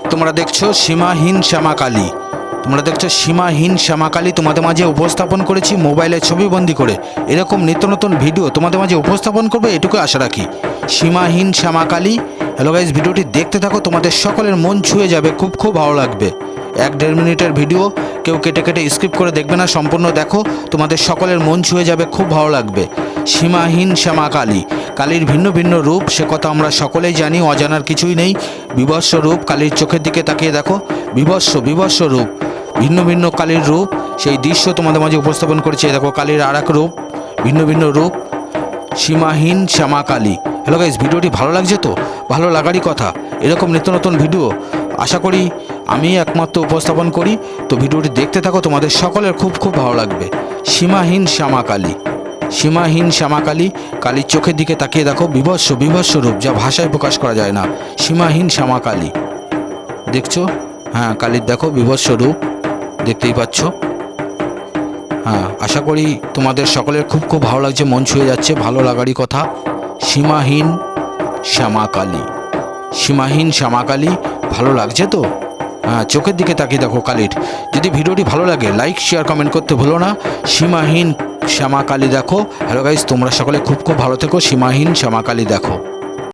তোমরা দেখছো সীমাহীন শ্যামাকালী, তোমরা দেখছো সীমাহীন শ্যামাকালী তোমাদের মাঝে উপস্থাপন করেছি মোবাইলে ছবিবন্দি করে। এরকম নিত্য নতুন ভিডিও তোমাদের মাঝে উপস্থাপন করবে এটুকু আশা রাখি। সীমাহীন শ্যামাকালী। হ্যালো গাইজ, ভিডিওটি দেখতে থাকো, তোমাদের সকলের মন ছুঁয়ে যাবে, খুব খুব ভালো লাগবে। 1-1.5 মিনিটের ভিডিও, কেউ কেটে কেটে স্কিপ করে দেখবে না, সম্পূর্ণ দেখো, তোমাদের সকলের মন ছুঁয়ে যাবে, খুব ভালো লাগবে। সীমাহীন শ্যামাকালী, কালীর ভিন্ন ভিন্ন রূপ, সে কথা আমরা সকলেই জানি, অজানার কিছুই নেই। বিভৎস রূপ, কালীর চোখের দিকে তাকিয়ে দেখো, বিভৎস রূপ, ভিন্ন ভিন্ন কালীর রূপ, সেই দৃশ্য তোমাদের মাঝে উপস্থাপন করেছে। দেখো কালীর আর এক রূপ, ভিন্ন ভিন্ন রূপ, সীমাহীন শ্যামাকালী। হ্যালো গাইজ, ভিডিওটি ভালো লাগছে তো? ভালো লাগারই কথা, এরকম নিত্য নতুন ভিডিও আশা করি আমি একমাত্র উপস্থাপন করি। তো ভিডিওটি দেখতে থাকো, তোমাদের সকলের খুব খুব ভালো লাগবে। সীমাহীন শ্যামাকালী, সীমাহীন শ্যামাকালী, কালীর চোখের দিকে তাকিয়ে দেখো, বিভৎস রূপ, যা ভাষায় প্রকাশ করা যায় না। সীমাহীন শ্যামাকালী দেখছো? হ্যাঁ, কালীর দেখো বিভৎস রূপ, দেখতেই পাচ্ছ। হ্যাঁ, আশা করি তোমাদের সকলের খুব খুব ভালো লাগছে, মন ছুঁয়ে যাচ্ছে, ভালো লাগারই কথা। সীমাহীন শ্যামাকালী, সীমাহীন শ্যামাকালী, ভালো লাগছে তো? হ্যাঁ, চোখের দিকে তাকিয়ে দেখো কালীর। যদি ভিডিওটি ভালো লাগে লাইক শেয়ার কমেন্ট করতে ভুলো না। সীমাহীন শ্যামাকালী দেখো। হ্যালো গাইস, তোমরা সকলে খুব খুব ভালো থেকো। সীমাহীন শ্যামাকালী দেখো।